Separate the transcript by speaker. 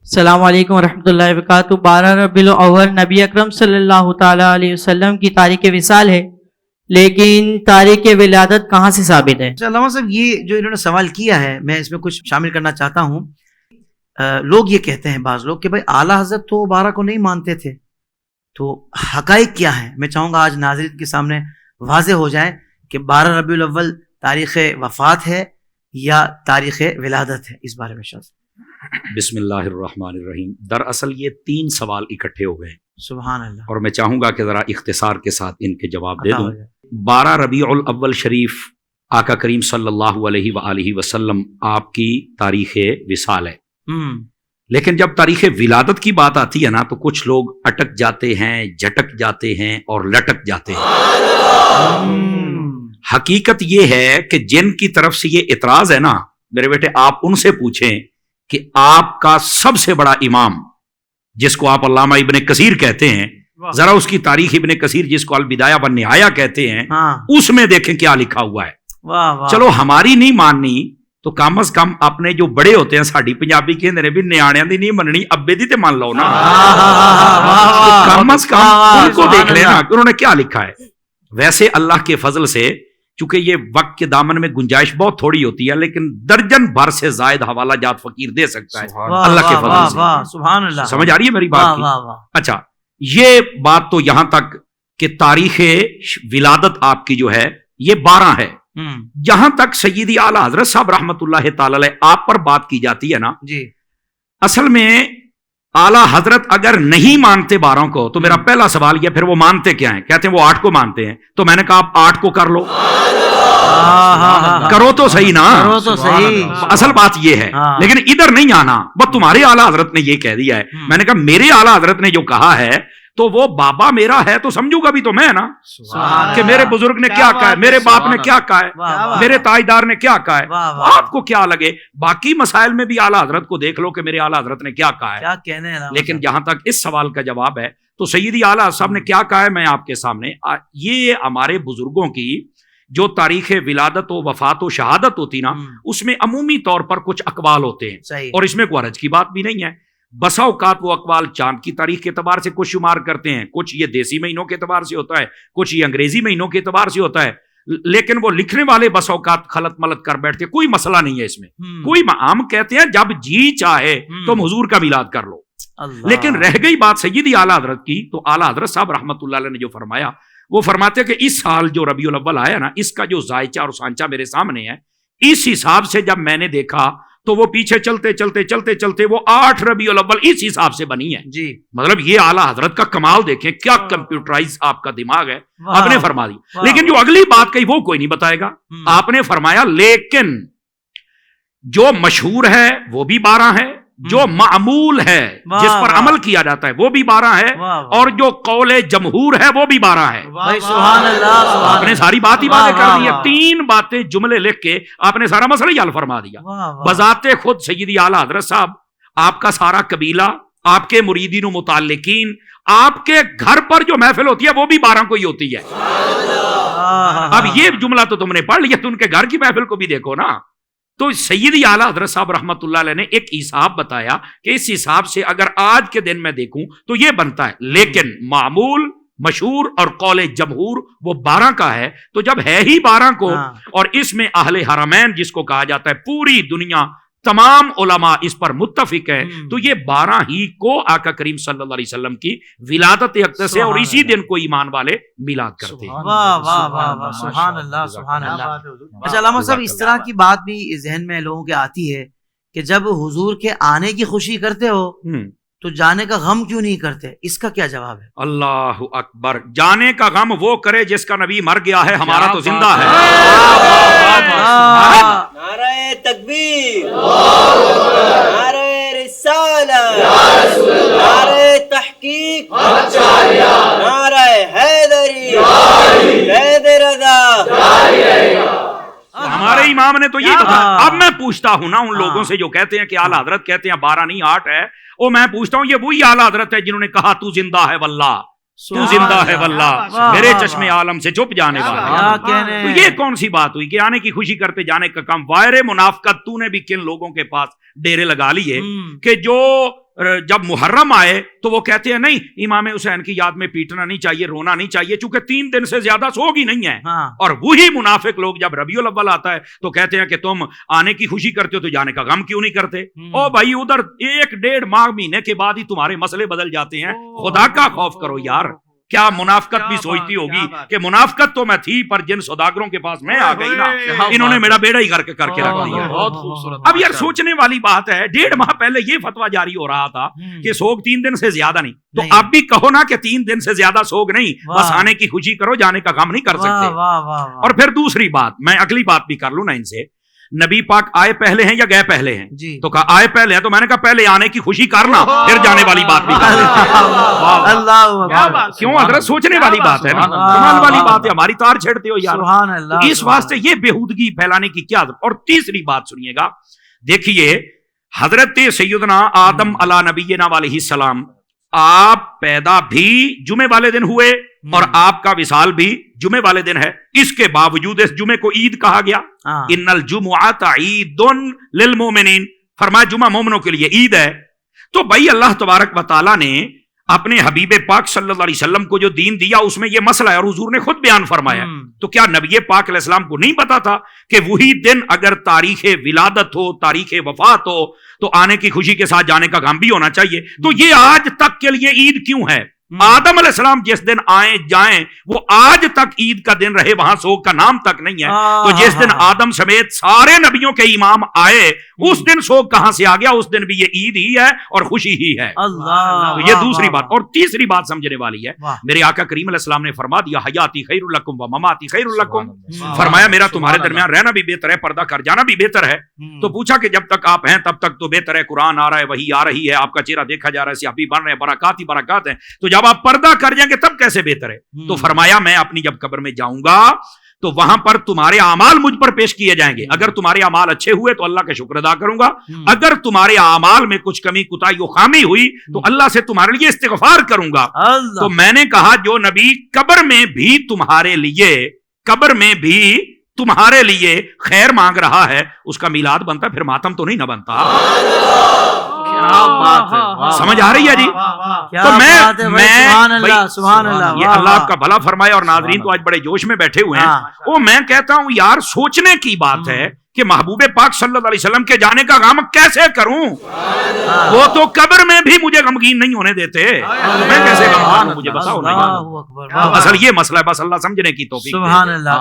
Speaker 1: السلام علیکم ورحمۃ اللہ وبرکاتہ۔ 12 ربیع الاول نبی اکرم صلی اللہ تعالیٰ علیہ وسلم کی تاریخ وصال ہے، لیکن تاریخ ولادت کہاں سے ثابت ہے؟
Speaker 2: علامہ صاحب یہ جو انہوں نے سوال کیا ہے میں اس میں کچھ شامل کرنا چاہتا ہوں۔ لوگ یہ کہتے ہیں بعض لوگ کہ بھائی اعلیٰ حضرت تو 12 کو نہیں مانتے تھے، تو حقائق کیا ہیں؟ میں چاہوں گا آج ناظرین کے سامنے واضح ہو جائے کہ 12 ربیع الاول تاریخ وفات ہے یا تاریخ ولادت ہے، اس بارے میں شاذ۔
Speaker 3: بسم اللہ الرحمن الرحیم۔ دراصل یہ 3 سوال اکٹھے ہو گئے ہیں،
Speaker 2: سبحان اللہ،
Speaker 3: اور میں چاہوں گا کہ ذرا اختصار کے ساتھ ان کے جواب دے
Speaker 2: عطا
Speaker 3: دوں۔
Speaker 2: ہو جائے۔
Speaker 3: 12 ربیع الاول شریف آقا کریم صلی اللہ علیہ وآلہ وسلم آپ کی تاریخ وصال ہے، لیکن جب تاریخ ولادت کی بات آتی ہے نا تو کچھ لوگ اٹک جاتے ہیں، جھٹک جاتے ہیں اور لٹک جاتے ہیں۔ حقیقت یہ ہے کہ جن کی طرف سے یہ اعتراض ہے نا، میرے بیٹے آپ ان سے پوچھیں کہ آپ کا سب سے بڑا امام جس کو آپ علامہ ابن کثیر کہتے ہیں، ذرا اس کی تاریخ ابن کثیر جس کو البدایہ والنہایہ کہتے ہیں، اس میں دیکھیں کیا لکھا ہوا ہے۔ چلو ہماری نہیں ماننی تو کم از کم اپنے جو بڑے ہوتے ہیں، ساڈی پنجابی کہندے نے بھی نیاڑیاں دی نہیں مننی، ابے دی تے مان لو نا، کم از کم ان کو دیکھ لینا کہ انہوں نے کیا لکھا ہے۔ ویسے اللہ کے فضل سے چونکہ یہ وقت کے دامن میں گنجائش بہت تھوڑی ہوتی ہے، لیکن درجن بھر سے زائد حوالہ جات فقیر دے سکتا ہے اللہ کے فضل سے۔
Speaker 2: سبحان اللہ،
Speaker 3: سمجھ آ رہی ہے میری بات کی؟ اچھا، یہ بات تو یہاں تک کہ تاریخ ولادت آپ کی جو ہے یہ 12 ہے۔ جہاں تک سیدی اعلیٰ حضرت صاحب رحمت اللہ تعالی علیہ آپ پر بات کی جاتی ہے نا،
Speaker 2: جی
Speaker 3: اصل میں اعلیٰ حضرت اگر نہیں مانتے 12 کو تو میرا پہلا سوال یہ، پھر وہ مانتے کیا ہیں؟ کہتے ہیں وہ 8 کو مانتے ہیں، تو میں نے کہا آپ 8 کو کر لو، کرو تو صحیح نا،
Speaker 2: کرو تو صحیح۔
Speaker 3: اصل بات یہ ہے، لیکن ادھر نہیں آنا، بس تمہارے اعلیٰ حضرت نے یہ کہہ دیا ہے۔ میں نے کہا میرے اعلیٰ حضرت نے جو کہا ہے تو وہ بابا میرا ہے تو سمجھوں گا بھی تو میں نا، کہ میرے بزرگ نے کیا کہا ہے، میرے باپ نے کیا کہا ہے، میرے تاجدار نے کیا کہا ہے، آپ کو کیا لگے باقی مسائل میں بھی اعلیٰ حضرت کو دیکھ لو کہ میرے اعلیٰ حضرت نے کیا کہا ہے۔ لیکن جہاں تک اس سوال کا جواب ہے تو سیدی اعلیٰ صاحب نے کیا کہا ہے میں آپ کے سامنے، یہ ہمارے بزرگوں کی جو تاریخ ولادت و وفات و شہادت ہوتی نا، اس میں عمومی طور پر کچھ اقوال ہوتے ہیں، اور اس میں کوئی حرج کی بات بھی نہیں ہے۔ بسا اوقات وہ اقوال چاند کی تاریخ کے اعتبار سے کچھ شمار کرتے ہیں، کچھ یہ دیسی مہینوں کے اعتبار سے ہوتا ہے، کچھ یہ انگریزی مہینوں کے اعتبار سے ہوتا ہے، لیکن وہ لکھنے والے بسا اوقات خلط ملط کر بیٹھتے، کوئی مسئلہ نہیں ہے اس میں، کوئی ہم کہتے ہیں جب جی چاہے تم حضور کا میلاد کر لو۔ لیکن رہ گئی بات سیدی اعلیٰ حضرت کی، تو اعلیٰ حضرت صاحب رحمت اللہ علیہ نے جو فرمایا، وہ فرماتے ہیں کہ اس سال جو ربیع الاول آیا نا، اس کا جو ذائچہ اور سانچہ میرے سامنے ہے، اس حساب سے جب میں نے دیکھا تو وہ پیچھے چلتے چلتے چلتے چلتے وہ 8 ربیع الاول اس حساب سے بنی ہے۔ جی مطلب یہ اعلیٰ حضرت کا کمال دیکھیں، کیا کمپیوٹرائز آپ کا دماغ ہے، آپ نے فرما دی۔ لیکن جو اگلی بات کہی وہ کوئی نہیں بتائے گا، آپ نے فرمایا لیکن جو مشہور ہے وہ بھی 12 ہے، جو معمول ہے جس پر عمل کیا جاتا ہے وہ بھی 12 ہے، اور جو قول جمہور ہے وہ بھی 12 ہے۔
Speaker 2: سبحان اللہ،
Speaker 3: آپ نے ساری بات ہی باتیں کر دی ہے، 3 باتیں جملے لکھ کے آپ نے سارا مسئلہ ہی حل فرما دیا۔ بذات خود سیدی اعلیٰ حضرت صاحب، آپ کا سارا قبیلہ، آپ کے مریدین و متعلقین، آپ کے گھر پر جو محفل ہوتی ہے وہ بھی 12 کو ہی ہوتی ہے۔ اب یہ جملہ تو تم نے پڑھ لیا، تو ان کے گھر کی محفل کو بھی دیکھو نا۔ تو سیدی اعلیٰ حضرت صاحب رحمت اللہ علیہ نے ایک حساب بتایا کہ اس حساب سے اگر آج کے دن میں دیکھوں تو یہ بنتا ہے، لیکن معمول، مشہور اور قول جمہور وہ 12 کا ہے۔ تو جب ہے ہی 12 کو، اور اس میں اہل حرمین جس کو کہا جاتا ہے، پوری دنیا تمام علماء اس پر متفق ہے، تو یہ 12 ہی کو آقا کریم صلی اللہ علیہ وسلم کی ولادت اقدس ہے، اور اسی دن کو ایمان والے میلاد کرتے ہیں۔
Speaker 2: واہ واہ واہ واہ، سبحان اللہ سبحان اللہ۔ اچھا علامہ صاحب، اس طرح کی بات بھی ذہن میں لوگوں کے آتی ہے کہ جب حضور کے آنے کی خوشی کرتے ہو تو جانے کا غم کیوں نہیں کرتے، اس کا کیا جواب ہے؟
Speaker 3: اللہ اکبر، جانے کا غم وہ کرے جس کا نبی مر گیا ہے، ہمارا تو زندہ ہے۔
Speaker 4: نعرہ تکبیر، نعرہ رسالت، نعرہ تحقیق، نعرہ حیدری، حیدر رضا۔
Speaker 3: ہمارے امام نے تو یہ بتایا۔ اب میں پوچھتا ہوں نا ان لوگوں سے جو کہتے ہیں کہ اعلیٰ حضرت کہتے ہیں 12 نہیں 8 ہے، وہ میں پوچھتا ہوں یہ وہی اعلیٰ حضرت ہے جنہوں نے کہا تو زندہ ہے واللہ، تو زندہ ہے واللہ، میرے چشم عالم سے چھپ جانے والا۔ تو یہ کون سی بات ہوئی کہ آنے کی خوشی کرتے جانے کا کم؟ وائر منافقت تو نے بھی کن لوگوں کے پاس ڈیرے لگا لیے کہ جو جب محرم آئے تو وہ کہتے ہیں نہیں امام حسین کی یاد میں پیٹنا نہیں چاہیے، رونا نہیں چاہیے، چونکہ 3 دن سے زیادہ سوگ ہی نہیں ہے. اور وہی منافق لوگ جب ربیع الاول آتا ہے تو کہتے ہیں کہ تم آنے کی خوشی کرتے ہو تو جانے کا غم کیوں نہیں کرتے؟ او بھائی ادھر 1-1.5 ماہ مہینے کے بعد ہی تمہارے مسئلے بدل جاتے ہیں. خدا کا خوف کرو یار. کیا منافقت بھی سوچتی ہوگی کہ منافقت تو میں تھی پر جن سوداگروں کے پاس میں آ گئی نا انہوں نے میرا بیڑا ہی کر کے رکھ دیا.
Speaker 5: بہت خوبصورت.
Speaker 3: اب یار سوچنے والی بات ہے، 1.5 ماہ پہلے یہ فتویٰ جاری ہو رہا تھا کہ سوگ 3 دن سے زیادہ نہیں، تو اب بھی کہو نا کہ 3 دن سے زیادہ سوگ نہیں، بس آنے کی خوشی کرو، جانے کا غم نہیں کر سکتے. اور پھر دوسری بات، میں اگلی بات بھی کر لوں نا ان سے، نبی پاک آئے پہلے ہیں یا گئے پہلے ہیں؟
Speaker 2: جی
Speaker 3: تو کہا آئے پہلے ہیں، تو میں نے کہا پہلے آنے کی خوشی کرنا پھر جانے والی بات بھی کرنا.
Speaker 2: اللہ
Speaker 3: کیوں حضرت سوچنے والی بات ہے نا، کمال والی بات ہے، ہماری تار چھیڑتے ہو یار.
Speaker 2: سبحان اللہ.
Speaker 3: اس واسطے یہ بےہودگی پھیلانے کی کیا ضرورت. اور تیسری بات سنیے گا، دیکھیے حضرت سیدنا آدم علیہ نبینا علیہ السلام آپ پیدا بھی جمعے والے دن ہوئے اور آپ کا وصال بھی جمعے والے دن ہے، اس کے باوجود اس جمعے کو عید کہا گیا. ان الجمعۃ عید للمؤمنین، فرمایا جمعہ مومنوں کے لیے عید ہے. تو بھائی اللہ تبارک و تعالیٰ نے اپنے حبیب پاک صلی اللہ علیہ وسلم کو جو دین دیا اس میں یہ مسئلہ ہے اور حضور نے خود بیان فرمایا. تو کیا نبی پاک علیہ السلام کو نہیں پتا تھا کہ وہی دن اگر تاریخ ولادت ہو، تاریخ وفات ہو، تو آنے کی خوشی کے ساتھ جانے کا غم بھی ہونا چاہیے؟ تو یہ آج تک کے لیے عید کیوں ہے؟ آدم علیہ السلام جس دن آئیں جائیں وہ آج تک عید کا دن رہے، وہاں سوگ کا نام تک نہیں ہے. تو جس دن آدم سمیت سارے نبیوں کے امام آئے اس دن سوگ کہاں سے آ گیا؟ اس دن بھی یہ عید ہی ہے اور خوشی ہی ہے.
Speaker 2: اللہ.
Speaker 3: تو یہ دوسری بات. اور تیسری بات سمجھنے والی ہے، میرے آقا کریم علیہ السلام نے فرما دیا حیاتی خیر لکم و مماتی خیر لکم. فرمایا میرا تمہارے درمیان رہنا بھی بہتر ہے، پردہ کر جانا بھی بہتر ہے. تو پوچھا کہ جب تک آپ ہیں تب تک تو بہتر ہے، قرآن آ رہا ہے، وحی آ رہی ہے، آپ کا چہرہ دیکھا جا رہا ہے، صحابی بن رہے ہیں، برکات ہی برکات ہیں، تو جب آپ پردہ کر جائیں گے تب کیسے بہتر ہے؟ تو فرمایا میں اپنی جب قبر میں جاؤں گا تو وہاں پر تمہارے اعمال مجھ پر پیش کیے جائیں گے. اگر تمہارے اعمال اچھے ہوئے تو اللہ کا شکر ادا کروں گا، اگر تمہارے اعمال میں کچھ کمی کوتاہی و خامی ہوئی تو اللہ سے تمہارے لیے استغفار کروں گا. تو میں نے کہا جو نبی قبر میں بھی تمہارے لیے خیر مانگ رہا ہے اس کا میلاد بنتا، پھر ماتم تو نہیں نہ بنتا. سمجھ آ رہی ہے جی؟ تو
Speaker 2: سبحان اللہ.
Speaker 3: یہ اللہ آپ کا بھلا فرمائے. اور ناظرین تو آج بڑے جوش میں بیٹھے ہوئے ہیں. وہ میں کہتا ہوں یار سوچنے کی بات ہے کہ محبوب پاک صلی اللہ علیہ وسلم کے جانے کا غم کیسے کروں؟ وہ تو قبر میں بھی مجھے غمگین نہیں ہونے دیتے، میں کیسے غمگین ہوں؟ مجھے بتاؤ. اصل یہ مسئلہ ہے، بس اللہ سمجھنے کی توفیق دے.
Speaker 2: سبحان اللہ.